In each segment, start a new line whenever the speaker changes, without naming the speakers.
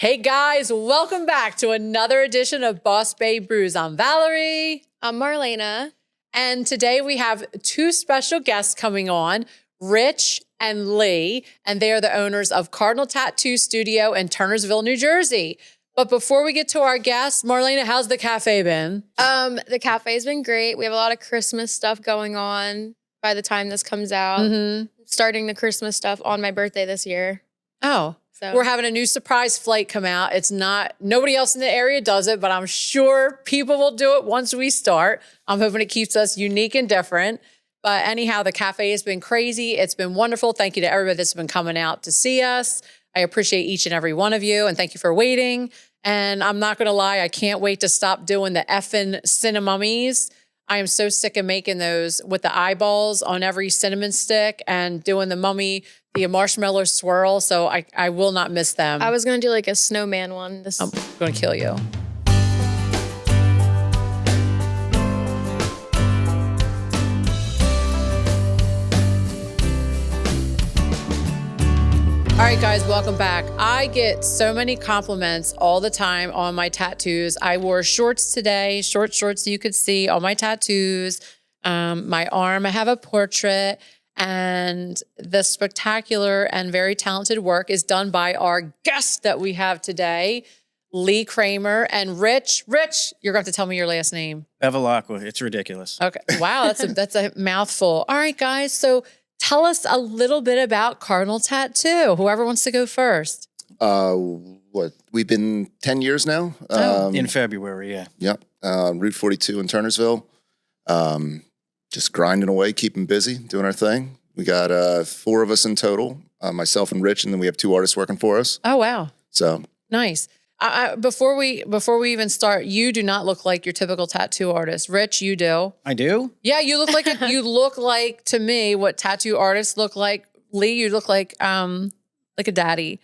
Hey guys, welcome back to another edition of Boss Babe Brews. I'm Valerie.
I'm Marlena.
And today we have two special guests coming on, Rich and Lee, and they are the owners of Cardinal Tattoo Studio in Turnersville, New Jersey. But before we get to our guests, Marlena, how's the cafe been?
The cafe's been great. We have a lot of Christmas stuff going on by the time this comes out. Starting the Christmas stuff on my birthday this year.
Oh,
So
we're having a new surprise flight come out. It's not, nobody else in the area does it, but I'm sure people will do it once we start. I'm hoping it keeps us unique and different. But anyhow, the cafe has been crazy. It's been wonderful. Thank you to everybody that's been coming out to see us. I appreciate each and every one of you, and thank you for waiting. And I'm not going to lie, I can't wait to stop doing the effing cinnamummies. I am so sick of making those with the eyeballs on every cinnamon stick and doing the mummy, the marshmallow swirl. So I will not miss them.
I was going to do like a snowman one.
I'm going to kill you. All right, guys, welcome back. I get so many compliments all the time on my tattoos. I wore shorts today, short shorts so you could see all my tattoos. My arm, I have a portrait, and the spectacular and very talented work is done by our guest that we have today, Lee Cramer and Rich. Rich, you're going to have to tell me your last name.
Bevilacqua. It's ridiculous.
Okay. Wow, that's a mouthful. All right, guys. So tell us a little bit about Cardinal Tattoo. Whoever wants to go first.
We've been 10 years now.
In February, yeah.
Yep. Route 42 in Turnersville. Just grinding away, keeping busy, doing our thing. We got 4 of us in total, myself and Rich, and then we have 2 artists working for us.
Oh, wow.
So
Nice. Before we even start, you do not look like your typical tattoo artist. Rich, you do.
I do?
Yeah, you look like you look like to me what tattoo artists look like. Lee, you look like a daddy.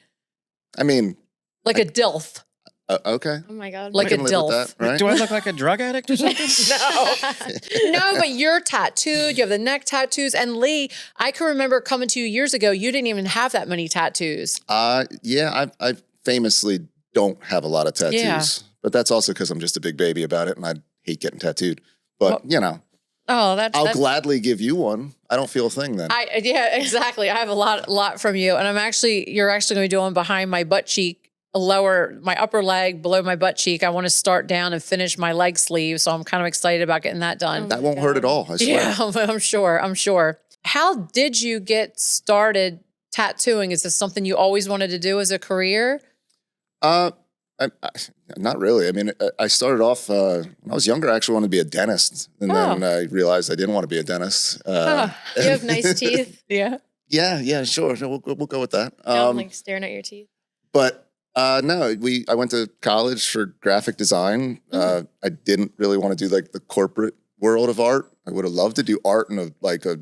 I mean,
like a DILF.
Okay.
Oh my God.
Like
I
a
can live with
DILF.
that, right?
Do I look like a drug addict or something?
No, but you're tattooed. You have the neck tattoos. And Lee, I can remember coming to you years ago. You didn't even have that many tattoos.
Yeah, I famously don't have a lot of tattoos,
Yeah.
but that's also because I'm just a big baby about it, and I hate getting tattooed. But I'll gladly give you one. I don't feel a thing then.
Yeah, exactly. I have a lot from you, and you're actually going to do one behind my butt cheek, my upper leg, below my butt cheek. I want to start down and finish my leg sleeve, so I'm kind of excited about getting that done.
That won't hurt at all, I swear.
Yeah, I'm sure. How did you get started tattooing? Is this something you always wanted to do as a career?
Not really. I mean, I started off when I was younger. I actually wanted to be a dentist, and then I realized I didn't want to be a dentist.
You have nice teeth.
Yeah.
Yeah, sure. We'll go with that.
I'm like staring at your teeth.
But no, I went to college for graphic design. I didn't really want to do like the corporate world of art. I would have loved to do art in a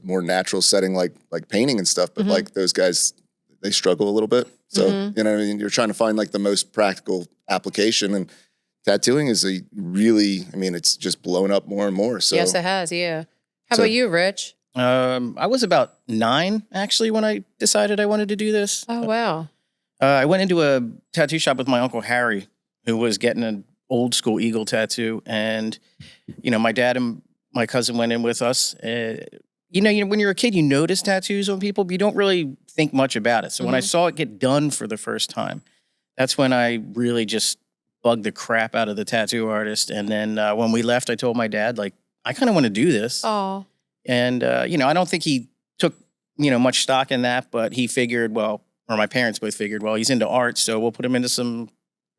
more natural setting, like painting and stuff. But like those guys, they struggle a little bit. So, you know what I mean? You're trying to find like the most practical application, and tattooing is it's just blown up more and more. So
Yes, it has. Yeah. How about you, Rich?
I was about 9, actually, when I decided I wanted to do this.
Oh, wow.
I went into a tattoo shop with my Uncle Harry, who was getting an old school eagle tattoo. And, my dad and my cousin went in with us. When you're a kid, you notice tattoos on people, but you don't really think much about it. So when I saw it get done for the first time, that's when I really just bugged the crap out of the tattoo artist. And then when we left, I told my dad, like, I kind of want to do this.
Oh.
And, I don't think he took, much stock in that, but he figured, or my parents both figured, he's into art, so we'll put him into some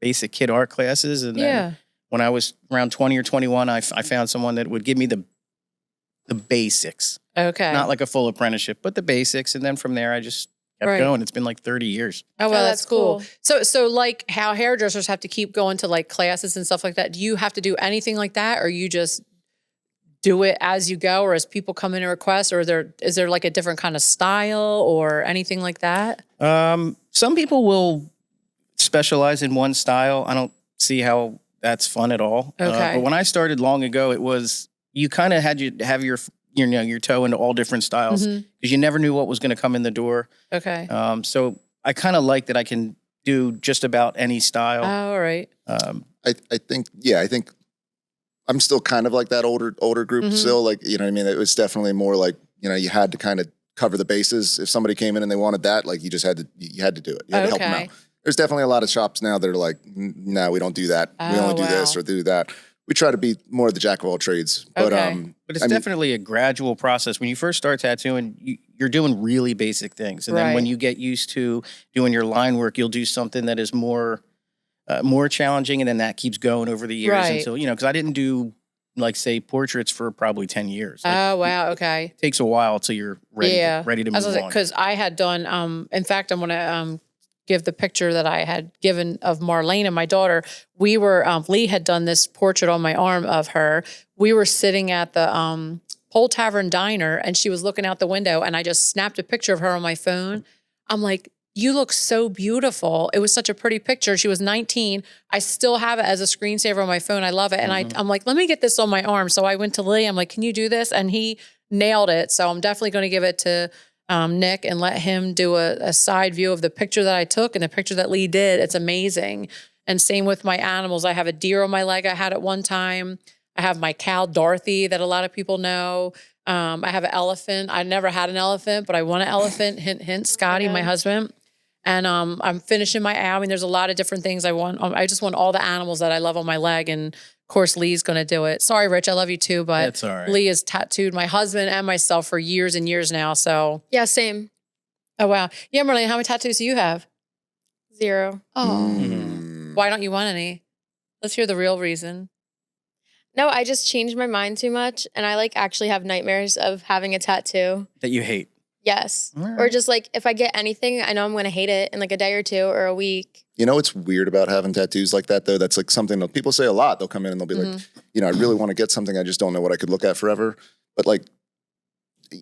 basic kid art classes. And then when I was around 20 or 21, I found someone that would give me the basics.
Okay.
Not like a full apprenticeship, but the basics. And then from there, I just kept going. It's been like 30 years.
Oh, well, that's cool. So like how hairdressers have to keep going to like classes and stuff like that, do you have to do anything like that, or you just do it as you go, or as people come in and request, or is there like a different kind of style or anything like that?
Some people will specialize in one style. I don't see how that's fun at all.
Okay.
But when I started long ago, it was, you kind of had to have your toe into all different styles because you never knew what was going to come in the door.
Okay.
So I kind of like that I can do just about any style.
Oh, all right.
I think I'm still kind of like that older group still. Like, you know what I mean? It was definitely more like, you know, you had to kind of cover the bases. If somebody came in and they wanted that, like you had to do it. You had to help them out. There's definitely a lot of shops now that are like, no, we don't do that. We only do this or do that. We try to be more the jack of all trades. But
it's definitely a gradual process. When you first start tattooing, you're doing really basic things. And then when you get used to doing your line work, you'll do something that is more challenging. And then that keeps going over the years until, you know, because I didn't do, like, say, portraits for probably 10 years. Like,
oh, wow. Okay.
It takes a while till you're ready to move on.
Because I had done, in fact, I'm going to give the picture that I had given of Marlena, my daughter. We were, Lee had done this portrait on my arm of her. We were sitting at the Pole Tavern Diner, and she was looking out the window, and I just snapped a picture of her on my phone. I'm like, you look so beautiful. It was such a pretty picture. She was 19. I still have it as a screensaver on my phone. I love it. And I'm like, let me get this on my arm. So I went to Lee. I'm like, can you do this? And he nailed it. So I'm definitely going to give it to Nick and let him do a side view of the picture that I took and the picture that Lee did. It's amazing. And same with my animals. I have a deer on my leg I had at one time. I have my cow, Dorothy, that a lot of people know. I have an elephant. I never had an elephant, but I want an elephant. Hint, hint, Scotty, my husband. And I'm finishing my owl. I mean, there's a lot of different things I want. I just want all the animals that I love on my leg. And of course, Lee's going to do it. Sorry, Rich, I love you too, but
that's all right.
Lee has tattooed my husband and myself for years and years now. So
Yeah, same.
oh, wow. Yeah, Marlene, how many tattoos do you have?
0.
Oh, why don't you want any? Let's hear the real reason.
No, I just changed my mind too much. And I like actually have nightmares of having a tattoo.
That you hate.
Yes.
Right.
Or just like if I get anything, I know I'm going to hate it in like a day or 2 or a week.
You know what's weird about having tattoos like that, though? That's like something that people say a lot. They'll come in and they'll be like, you know, I really want to get something. I just don't know what I could look at forever. But like,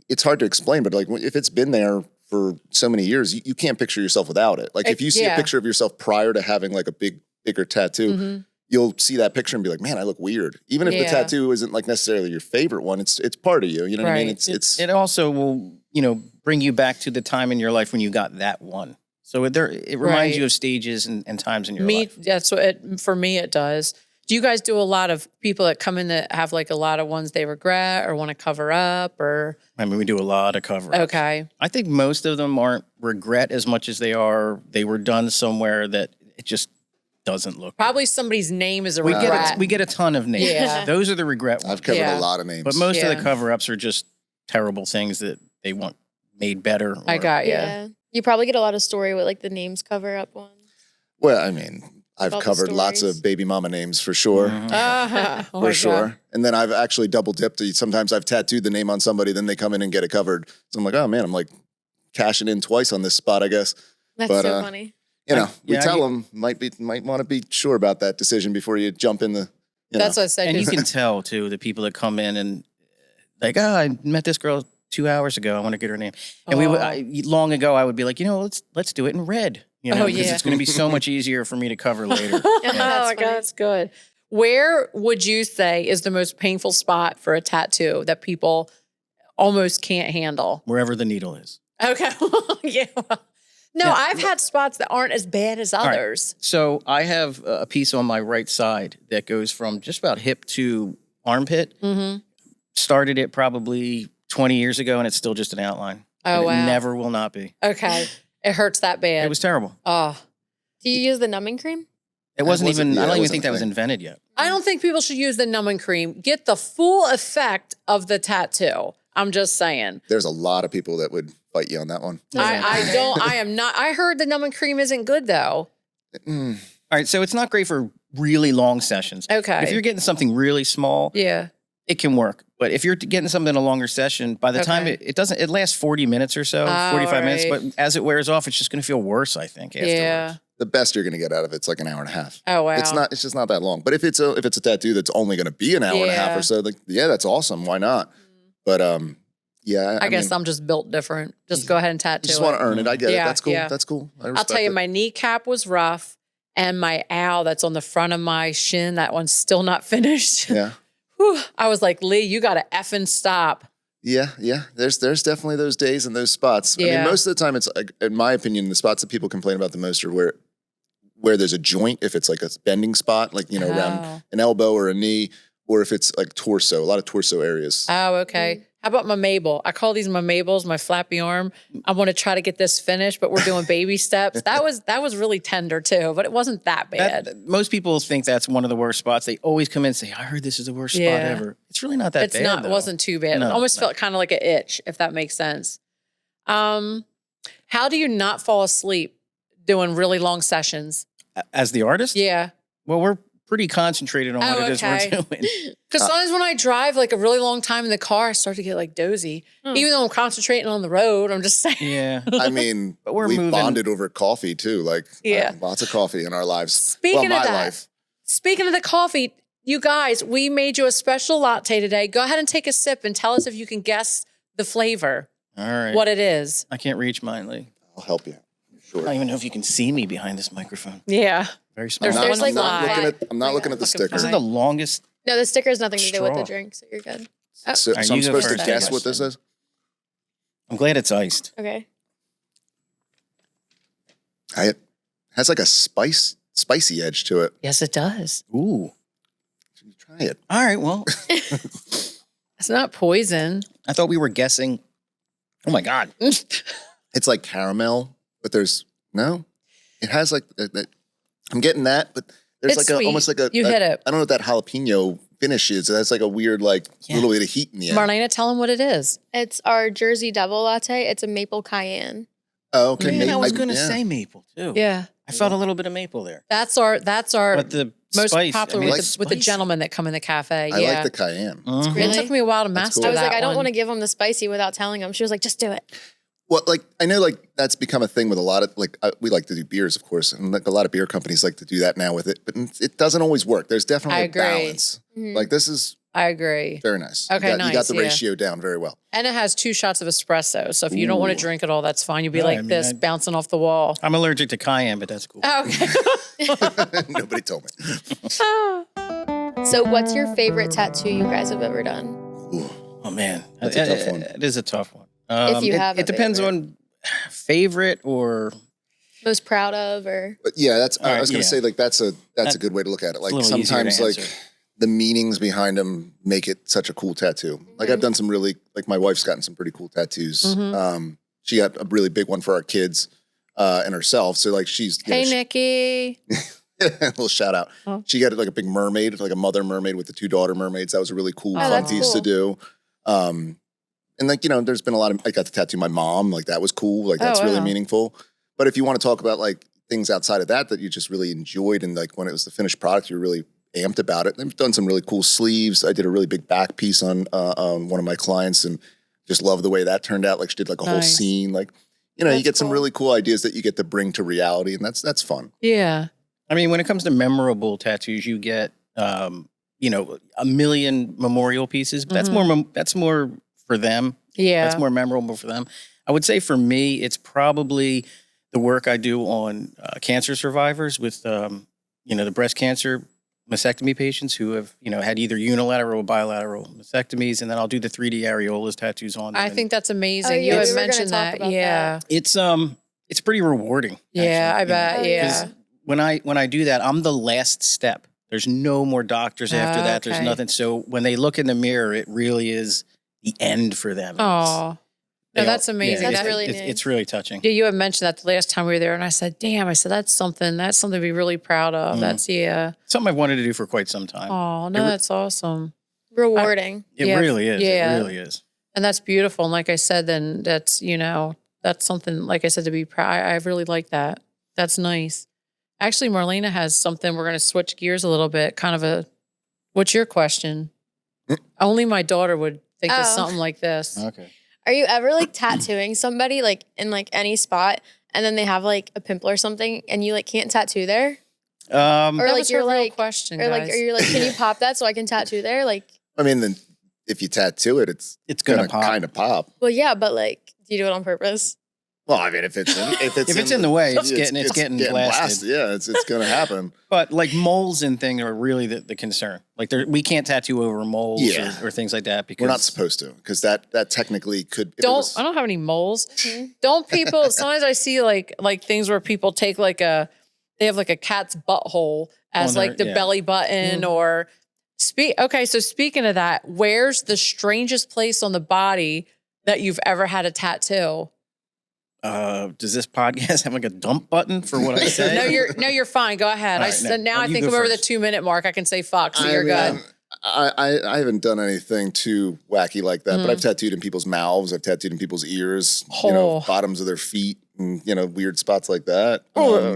it's hard to explain. But like, if it's been there for so many years, you can't picture yourself without it. Like if you see a picture of yourself prior to having like a bigger tattoo, you'll see that picture and be like, man, I look weird. Even if the tattoo isn't like necessarily your favorite one, it's part of you. You know what I mean?
It also will, you know, bring you back to the time in your life when you got that one. So it reminds you of stages and times in your life.
That's what for me it does. Do you guys do a lot of people that come in that have like a lot of ones they regret or want to cover up or?
I mean, we do a lot of cover-ups.
Okay.
I think most of them aren't regret as much as they were done somewhere that it just doesn't look.
Probably somebody's name is a regret.
We get a ton of names.
Yeah.
Those are the regret ones.
I've covered a lot of names.
But most of the cover-ups are just terrible things that they want made better.
I got you.
Yeah. You probably get a lot of story with like the names cover up ones.
Well, I mean, I've covered lots of baby mama names for sure. For sure. God. And then I've actually double dipped. Sometimes I've tattooed the name on somebody, then they come in and get it covered. So I'm like, oh man, I'm like cashing in twice on this spot, I guess.
That's so funny.
You know, we tell them might want to be sure about that decision before you jump in the.
That's what I said.
And you can tell too the people that come in and like, I met this girl 2 hours ago. I want to get her name. And long ago I would be like, you know, let's do it in red. You know, because it's going to be so much easier for me to cover later.
Oh my God, that's good. Where would you say is the most painful spot for a tattoo that people almost can't handle?
Wherever the needle is.
Okay. Yeah. No, I've had spots that aren't as bad as others.
Right. So I have a piece on my right side that goes from just about hip to armpit. Started it probably 20 years ago, and it's still just an outline.
Oh, wow.
It never will not be.
Okay. It hurts that bad.
It was terrible.
Oh.
Do you use the numbing cream?
It wasn't even, I don't even think that was invented yet.
I don't think people should use the numbing cream. Get the full effect of the tattoo. I'm just saying.
There's a lot of people that would fight you on that one.
I am not. I heard the numbing cream isn't good though.
All right. So it's not great for really long sessions.
Okay.
If you're getting something really small, it can work. But if you're getting something in a longer session, by the time it lasts 40 minutes or so, 45 minutes. But as it wears off, it's just going to feel worse, I think, afterwards.
Yeah.
The best you're going to get out of it's like an hour and a half.
Oh, wow.
It's just not that long. But if it's a tattoo that's only going to be an hour and a half or so, like, that's awesome. Why not? But, I
guess I'm just built different. Just go ahead and tattoo.
You just want to earn it. I get it. That's cool.
Yeah.
That's cool.
I'll tell you, my kneecap was rough, and my owl that's on the front of my shin, that one's still not finished.
Yeah.
Whew. I was like, Lee, you got to effing stop.
Yeah. There's definitely those days and those spots.
Yeah.
I mean, most of the time, it's, in my opinion, the spots that people complain about the most are where where there's a joint, if it's like a bending spot, like, you know,
Oh.
around an elbow or a knee, or if it's like torso, a lot of torso areas.
Oh, okay. How about my Mabel? I call these my Mabels, my flappy arm. I want to try to get this finished, but we're doing baby steps. That was really tender too, but it wasn't that bad.
Most people think that's one of the worst spots. They always come in and say, I heard this is the worst spot ever. It's really not that bad.
It's not.
Though.
It wasn't too bad.
No,
it almost
no.
felt kind of like an itch, if that makes sense. How do you not fall asleep doing really long sessions?
As the artist?
Yeah.
Well, we're pretty concentrated on what it is
okay.
we're doing.
Because sometimes when I drive like a really long time in the car, I start to get like dozy. Even though I'm concentrating on the road, I'm just saying.
Yeah.
I mean,
But we're
we
moving.
bonded over coffee too. Like, lots of coffee in our lives.
Speaking
my
of that,
life.
speaking of the coffee, you guys, we made you a special latte today. Go ahead and take a sip and tell us if you can guess the flavor,
All right.
what it is.
I can't reach mine, Lee.
I'll help you. Sure.
I don't even know if you can see me behind this microphone.
Yeah.
Very small.
There's like
I'm not looking at the sticker.
This is the longest.
No, the sticker has nothing to do with the
Straw.
drink, so you're good.
So,
All right,
so I'm
you go
supposed to
first.
guess what this is?
I'm glad it's iced.
Okay.
It has like a spicy edge to it.
Yes, it does.
Ooh.
Try it.
All right. Well,
It's not poison.
I thought we were guessing. Oh my God.
It's like caramel, but there's no. It has like I'm getting that, but there's
It's
like
sweet.
almost like a.
You hit it.
I don't know what that jalapeno finish is. It has like a weird little bit of heat in the end.
Marlena, tell them what it is.
It's our Jersey Devil latte. It's a maple cayenne.
Oh, okay.
Man, I was
maybe-
going to
yeah.
say maple too.
Yeah.
I felt a little bit of maple there.
That's our
But the
most
spice,
popular
I mean,
with,
it's
the, with the
spicy.
gentlemen that come in the cafe.
I
Yeah.
like the cayenne.
Mhm.
It took me a while to
That's
master
cool.
I was like,
that
I don't
one.
want to give them the spicy without telling them. She was like, just do it.
Well, like I know, like that's become a thing with a lot of we like to do beers, of course, and like a lot of beer companies like to do that now with it, but it doesn't always work. There's definitely
I
a
agree.
balance.
Mhm.
Like this is
I agree.
very nice.
Okay,
you got
nice,
the
yeah.
ratio down very well.
And it has 2 shots of espresso. So if you don't want to drink it all, that's fine. You'll be
No,
like
I mean,
this, bouncing off the wall.
I'm allergic to cayenne, but that's cool.
Oh, okay.
Nobody told me.
So what's your favorite tattoo you guys have ever done?
Ooh.
Oh man,
That's a tough one.
It is a tough one.
If you have a
it depends
favorite.
on favorite or
Most proud of or?
But yeah, that's.
All
I
right,
was going to
yeah.
say like that's a
That-
good way to look at it. Like
a little easier to
sometimes like
answer.
the meanings behind them make it such a cool tattoo. Like I've done some really like my wife's gotten some pretty cool tattoos.
Mhm.
She got a really big one for our kids and herself. So like she's you know,
Hey,
she-
Nikki.
a little shout out.
Oh.
She got like a big mermaid, like a mother mermaid with the 2 daughter mermaids. That was a really cool,
Oh,
fun
that's
piece to
cool.
do. And like, you know, there's been a lot of, I got to tattoo my mom. Like that was cool. Like that's
Oh,
really
wow.
meaningful. But if you want to talk about like things outside of that you just really enjoyed and like when it was the finished product, you're really amped about it. I've done some really cool sleeves. I did a really big back piece on one of my clients and just love the way that turned out. Like she did like a whole
Nice.
scene. Like, you know, you
That's
get some
cool.
really cool ideas that you get to bring to reality. And that's fun.
Yeah.
I mean, when it comes to memorable tattoos, you get, you know, a million memorial pieces. But that's more for them.
Yeah.
That's more memorable for them. I would say for me, it's probably the work I do on cancer survivors with, you know, the breast cancer mastectomy patients who have, you know, had either unilateral or bilateral mastectomies, and then I'll do the 3D areolas tattoos on them.
I
and
think that's amazing.
Oh,
you
yeah,
had
we were gonna
mentioned
talk
that.
about
Yeah.
it's pretty rewarding.
Yeah,
actually,
I
you know,
bet.
Oh,
Yeah.
'cause when I do that, I'm the last step. There's no more doctors after that. There's
Okay.
nothing. So when they look in the mirror, it really is the end for them.
Oh.
They
No,
all-
that's amazing.
That's
That-
really
it's,
nice.
it's really touching.
Yeah, you had mentioned that the last time we were there, and I said, "Damn!" I said, "That's something to be really proud of."
Mhm.
That's
Something I've wanted to do for quite some time.
Oh no,
re-
that's awesome,
Rewarding.
It
yeah,
really is.
yeah.
It really is.
and that's beautiful. And like I said, then that's that's something. Like I said, to be proud. I really like that. That's nice. Actually, Marlena has something. We're going to switch gears a little bit. Kind of a. What's your question? Only my daughter would think of
Oh.
something like this.
Okay.
Are you ever like tattooing somebody like in like any spot and then they have like a pimple or something and you like can't tattoo there? Or
That
like
was her
you're
real
like,
question,
or like,
guys.
are you like, can you pop that so I can tattoo there? Like,
I mean, then if you tattoo it, it's
It's
gonna
gonna pop.
kind of pop.
well, yeah, but like, do you do it on purpose?
Well, I mean, if it's
in the way, it's getting blasted.
Yeah, it's gonna happen.
But like moles and things are really the concern. Like we can't tattoo over moles
Yeah.
or things like that because
We're not supposed to because that technically could. if it
Don't
was-
I don't have any moles. Don't people sometimes I see like things where people take like a they have like a cat's butthole as like the belly button or okay. So speaking of that, where's the strangest place on the body that you've ever had a tattoo?
Does this podcast have like a dump button for what I say?
No, you're fine. Go ahead.
Right,
I think I'm over the 2-minute mark. I can say fuck, so you're good.
I haven't done anything too wacky like that, but I've tattooed in people's mouths. I've tattooed in people's ears, bottoms of their feet, and weird spots like that.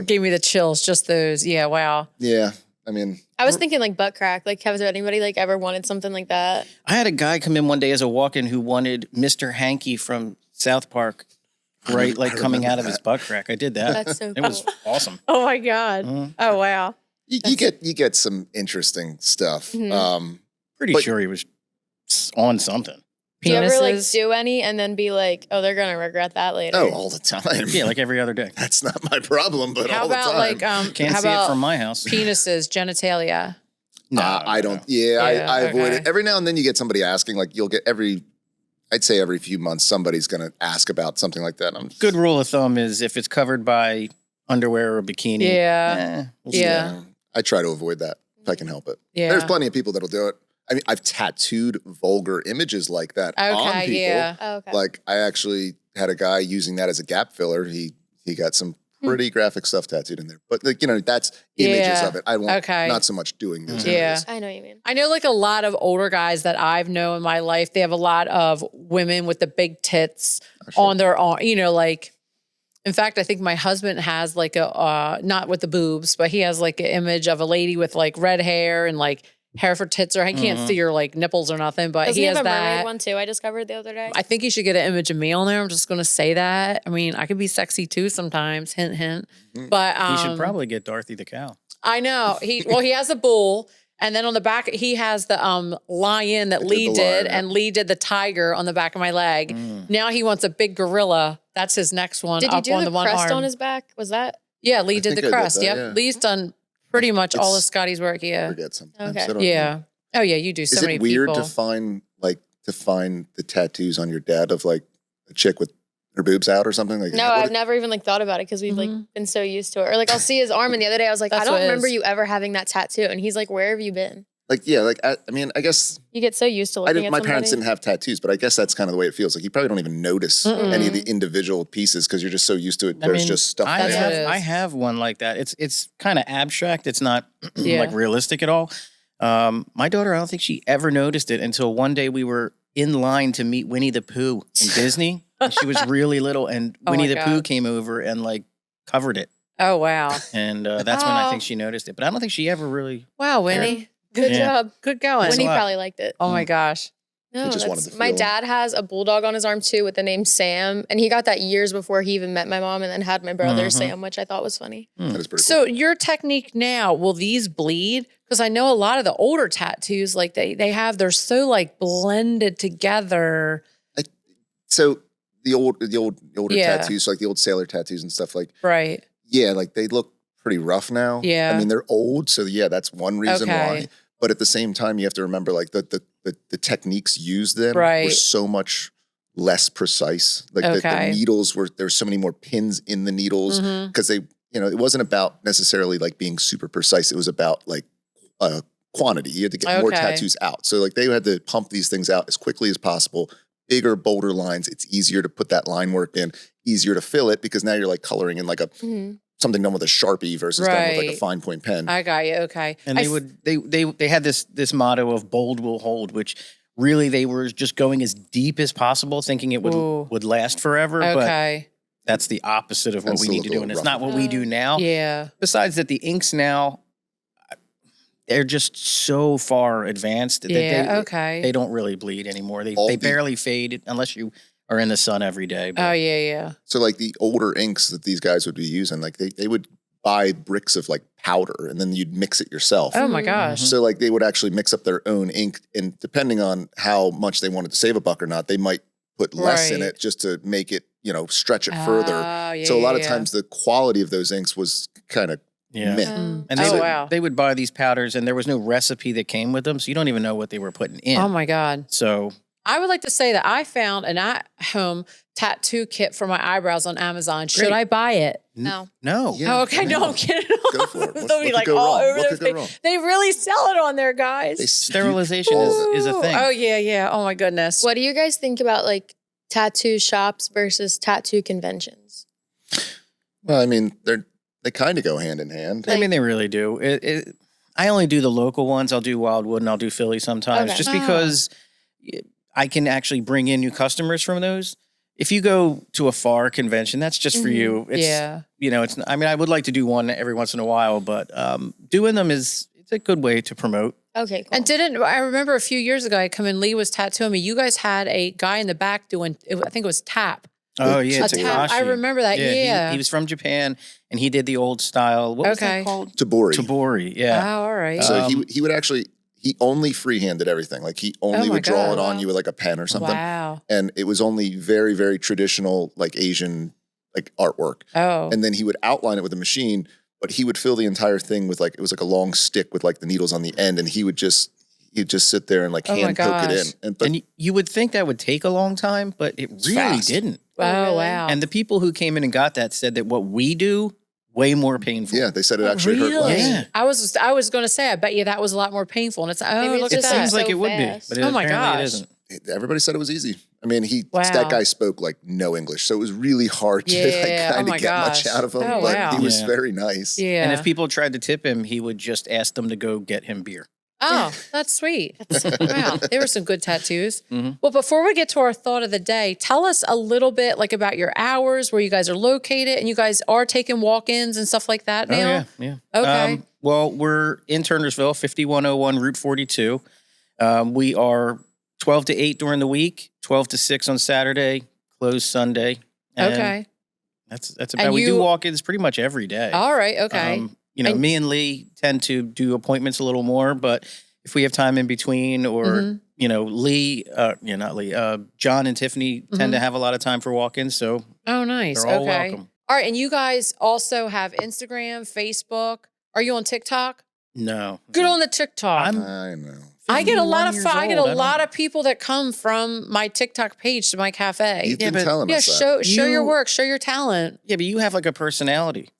Gave me the chills. Just those. Yeah. Wow.
Yeah. I mean,
I was thinking like butt crack. Like, has anybody like ever wanted something like that?
I had a guy come in one day as a walk-in who wanted Mr. Hanky from South Park, right? Like coming out of his butt crack. I did that.
That's so cool.
It was awesome.
Oh my God. Oh wow.
You get some interesting stuff.
Pretty sure he was on something.
Do you ever like do any and then be like, oh, they're gonna regret that later?
Oh, all the time.
Yeah, like every other day.
That's not my problem, but
how
all the
about
time.
like
Can't
how
see
about
it from my house.
penises, genitalia?
No, I don't. Yeah, I avoid it. Every now and then you get somebody asking, like you'll get I'd say every few months somebody's gonna ask about something like that.
Good rule of thumb is if it's covered by underwear or bikini. We'll see.
I try to avoid that if I can help it.
Yeah.
There's plenty of people that'll do it. I mean, I've tattooed vulgar images like that on people.
Yeah.
Oh, okay.
Like I actually had a guy using that as a gap filler. He got some pretty graphic stuff tattooed in there. But like, that's images of it. I won't not so much doing those images.
I know what you mean.
I know like a lot of older guys that I've known in my life, they have a lot of women with the big tits on their arm, like, in fact, I think my husband has like not with the boobs, but he has like an image of a lady with like red hair and like hair for tits, or I can't see her like nipples or nothing, but he has
have a
that.
mermaid one too. I discovered the other day.
I think he should get an image of me on there. I'm just going to say that. I mean, I could be sexy too sometimes. Hint, hint. But
you should probably get Dorothy the cow.
I know he has a bull, and then on the back he has the lion that Lee did, and Lee did the tiger on the back of my leg. Now he wants a big gorilla. That's his next one.
Did you
up
do
on
the
one
crest
arm.
on his back? Was that?
Yeah, Lee did
think
the
I did
crest.
that,
Yep,
yeah.
Lee's done pretty much all of Scotty's work. Yeah.
Forget sometimes.
Okay.
I don't
Yeah.
know.
Oh yeah, you do so
Is
many
it weird
people.
to find the tattoos on your dad of like a chick with her boobs out or something? Like,
No, I've never even like thought about it because we've like been so used to it. Or like I'll see his arm, and the other day I was like,
That's
I
what
don't
it
remember
is.
you ever having that tattoo. And he's like, where have you been?
I mean, I guess
You get so used to looking at
my
somebody.
parents didn't have tattoos, but I guess that's kind of the way it feels. Like you probably don't even notice any of the individual pieces because you're just so used to it. There's just stuff.
I
That's what it is.
have one like that. It's kind of abstract. It's not
Yeah.
like realistic at all. My daughter, I don't think she ever noticed it until one day we were in line to meet Winnie the Pooh in Disney. And she was really little, and
Oh
Winnie
my
the Pooh
God.
came over and like covered it.
Oh wow.
And that's when I think she noticed it. But I don't think she ever really.
Wow, Winnie.
Good
Yeah.
job.
Good going.
Winnie
a lot.
probably liked it.
Oh my gosh.
No,
He just
that's-
wanted the
my
feeling.
dad has a bulldog on his arm too with the name Sam, and he got that years before he even met my mom, and then had my brother Sam, which I thought was funny.
That is pretty
So your technique now, will these bleed? Because I know a lot of the older tattoos, like they're so like blended together.
cool. So the older
Yeah.
tattoos, like the old sailor tattoos and stuff, like
Right.
like they look pretty rough now.
Yeah.
I mean they're old, so that's one reason
Okay.
why. But at the same time, you have to remember like the techniques used then were
Right.
so much less precise. Like
Okay.
the needles there's so many more pins in the needles because they, it wasn't about necessarily like being super precise. It was about like quantity. You had to get more
Okay.
tattoos out. So like they had to pump these things out as quickly as possible. Bigger, bolder lines. It's easier to put that line work in, easier to fill it because now you're like coloring in like something done with a Sharpie versus done with like a
Right.
fine point pen.
I got you. Okay.
And they had this motto of bold will hold, which really they were just going as deep as possible, thinking it
Ooh.
would last forever. But
Okay.
that's the opposite of what
That's
we
a
need to do,
little
and it's
rough.
not what we do now.
Yeah.
Besides that, the inks now, they're just so far advanced that
Yeah. Okay.
they don't really bleed anymore. They
All the-
barely fade unless you are in the sun every day. But
Oh yeah. Yeah.
So like the older inks that these guys would be using, like they would buy bricks of like powder and then you'd mix it yourself.
Oh my gosh.
So like they would actually mix up their own ink, and depending on how much they wanted to save a buck or not, they might put less in
Right.
it just to make it, stretch it further.
Oh, yeah,
So a lot
yeah,
of times the quality of those inks was kind of
yeah.
meh.
And
Oh,
they would buy these powders, and there was no recipe that came with them, so you don't even know what they were putting in.
Oh my God.
So
I would like to say that I found an at-home tattoo kit for my eyebrows on Amazon. Should I buy it?
No.
No.
Yeah.
Oh, okay, no, I'm kidding.
Go for it.
They'll be
What
like
could go
all
wrong?
over
What
those
could go
things.
wrong?
They really sell it on there, guys.
Sterilization is a thing.
Oh yeah. Oh my goodness.
What do you guys think about like tattoo shops versus tattoo conventions?
Well, I mean, they kind of go hand in hand.
I mean, they really do. I only do the local ones. I'll do Wildwood and I'll do Philly sometimes,
Okay.
just because I can actually bring in new customers from those. If you go to a far convention, that's just for you. It's,
Yeah.
You know, I mean, I would like to do one every once in a while, but doing them it's a good way to promote.
Okay, cool.
And I remember a few years ago, I come in, Lee was tattooing me. You guys had a guy in the back doing, I think it was tap.
Oh yeah,
A tap. I remember that. Yeah.
He was from Japan and he did the old style. What was that called?
Tabori.
Tabori. Yeah.
Oh, all right.
So he would actually, he only freehanded everything. Like he only
my
would draw
God.
it on you with like a pen or something.
Wow.
And it was only very, very traditional, like Asian, like artwork.
Oh.
And then he would outline it with a machine, but he would fill the entire thing with like, it was like a long stick with like the needles on the end. And he'd just sit there and like
Oh my
hand poke it
gosh.
in.
And you would think that would take a long time, but it really
fast.
didn't.
Oh,
really?
wow.
And the people who came in and got that said that what we do, way more painful.
Yeah, they said it actually hurt
Really?
less.
Yeah.
I was going to say, I bet you that was a lot more painful. And it's,
Maybe it's
look
It
at
just
that.
seems like
so
it would
fast.
be, but
Oh my
apparently it
gosh.
isn't.
Everybody said it was easy. I mean,
Wow.
that guy spoke like no English, so it was really hard to like
Yeah.
kind
Oh my
of get much
gosh.
out of him.
Oh,
but
wow.
he was
Yeah.
very nice.
Yeah.
And if people tried to tip him, he would just ask them to go get him beer.
Oh, that's sweet. Wow. There were some good tattoos.
Mhm.
Well, before we get to our thought of the day, tell us a little bit like about your hours, where you guys are located, and you guys are taking walk-ins and stuff like that now?
Oh, yeah.
Okay.
Well, we're in Turnersville, 5101 Route 42. We are 12 to 8 during the week, 12 to 6 on Saturday, closed Sunday. And
Okay.
That's about
And
we do
you-
walk-ins pretty much every day.
All right. Okay.
You know,
And-
me and Lee tend to do appointments a little more, but if we have time in between or,
Mhm.
you know, not Lee, John and Tiffany tend to have a lot of time for walk-ins. So
Oh, nice.
they're all
Okay.
welcome.
All right. And you guys also have Instagram, Facebook. Are you on TikTok?
No.
Good on the TikTok.
I know.
I get a lot of
51
I get
years
a
old. I
lot
don't-
of people that come from my TikTok page to my cafe.
You've
Yeah,
been
but-
telling
Yeah,
us that.
show your
You-
work, show your talent.
Yeah, but you have like a personality.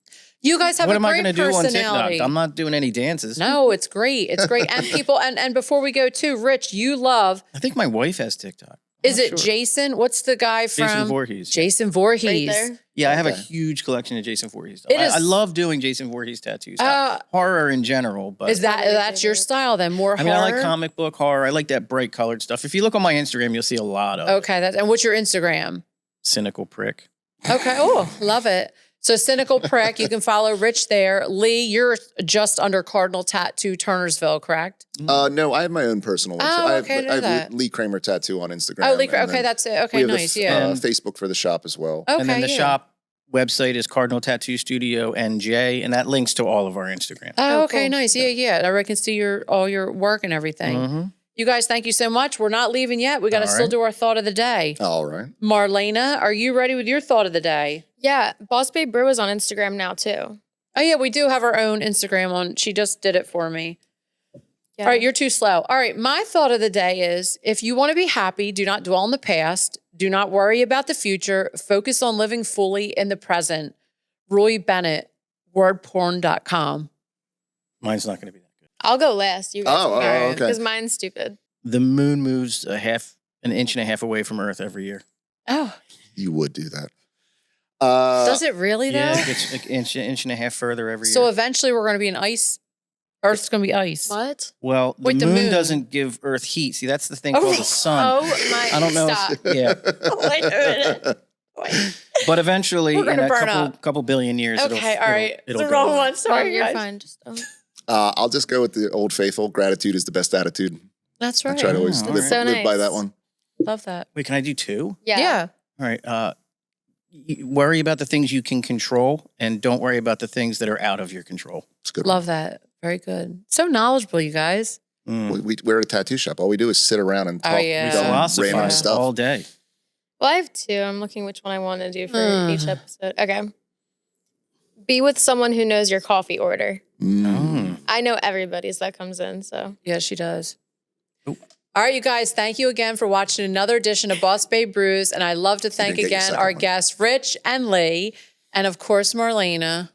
You guys have
What
a
am I
great
going to do on
personality.
TikTok? I'm not doing any dances.
No, it's great. It's great. And people and before we go too, Rich, you love,
I think my wife has TikTok.
is
not
it
sure.
Jason? What's the guy from
Jason Voorhees.
Jason Voorhees.
Right there.
Yeah, I have a
Okay.
huge collection of Jason Voorhees stuff.
It is-
I love doing Jason Voorhees tattoos.
Uh,
Horror in general, but
Is
Probably your
that's your
favorite.
style then? More
I mean, I
horror?
like comic book horror. I like that bright colored stuff. If you look on my Instagram, you'll see a lot of
Okay, and what's your Instagram?
cynical prick.
Okay. Oh, love it. So Cynical Prick, you can follow Rich there. Lee, you're just under Cardinal Tattoo Turnersville, correct?
No, I have my own personal one.
Oh,
I have,
okay, I know
I have
that.
Lee Cramer Tattoo on Instagram.
Oh, Lee,
and
okay,
then
that's it.
we
Okay,
have
nice.
the
Yeah.
Facebook for the shop as well.
Okay,
and then the
yeah.
shop website is Cardinal Tattoo Studio NJ, and that links to all of our Instagram.
Oh,
Oh,
okay,
cool.
nice. Yeah. I can see all your work and everything.
Mhm.
You guys, thank you so much. We're not leaving yet. We got to
All
still
right.
do our thought of the day.
All right.
Marlena, are you ready with your thought of the day?
Yeah, Boss Babe Brew is on Instagram now too.
Oh, yeah, we do have our own Instagram on. She just did it for me.
Yeah.
All right, you're too slow. All right, my thought of the day is if you want to be happy, do not dwell on the past. Do not worry about the future. Focus on living fully in the present. Roy Bennett, wordporn.com.
Mine's not going to be that good.
I'll go last. You guys
Oh,
okay.
Because mine's stupid.
The moon moves an inch and a half away from Earth every year.
Oh,
You would do that.
does it really though?
Yeah, it gets an inch and a half further every
So
year.
eventually we're going to be in ice. Earth's going to be ice.
What?
Well, the
Wait, the
moon,
moon.
doesn't give Earth heat. See, that's the thing
Oh,
called the sun.
Oh my!
I don't know.
Stop.
Yeah,
Wait a minute. Wait.
but eventually,
We're
in
gonna
a
burn
couple billion years,
Okay, all right.
it'll
the
go
wrong
away.
one.
No,
Sorry,
you're
guys.
fine. Just don't.
I'll just go with the old faithful. Gratitude is the best attitude.
That's
I
right.
try to always
Oh,
live,
all
right. So
live by
nice.
that one.
Love that.
Wait, can I do two?
Yeah.
All right. You worry about the things you can control, and don't worry about the things that are out of your control.
It's a good.
Love that. Very good. So knowledgeable, you guys.
Mm.
We're at a tattoo shop. All we do is sit around and
Oh,
talk
yeah.
We
Yeah.
random
philosophize
stuff.
all day.
Well, I have two. I'm looking which one I want to do for
Hmm.
each episode. Okay. Be with someone who knows your coffee order.
Mm.
Mm.
I know everybody's that comes in, so
Yeah, she does. All right, you guys, thank you again for watching another edition of Boss Babe Brews. And I love to thank
didn't get your
again
second
our
one.
guests, Rich and Lee, and of course, Marlena.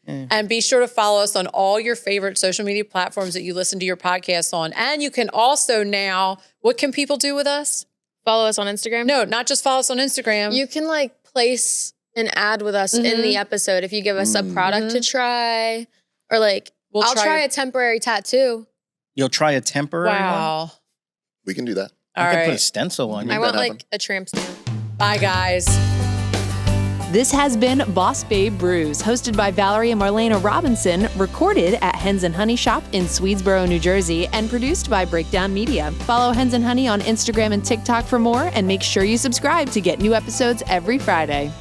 And be sure to follow us on all your favorite social media platforms that you listen to your podcasts on. And you can also now, what can people do with us?
Follow us on Instagram.
No, not just follow us on Instagram.
You can like place an ad with us in the episode if you give us a product to try, or like I'll try a temporary tattoo.
You'll try a temporary one?
Wow.
We can do that.
All
I could put a
right.
stencil on you.
I want
happen.
like a tramp stamp.
Bye, guys.
This has been Boss Babe Brews, hosted by Valerie and Marlena Robinson, recorded at Hens and Honey Shop in Swedesboro, New Jersey, and produced by Breakdown Media. Follow Hens and Honey on Instagram and TikTok for more, and make sure you subscribe to get new episodes every Friday.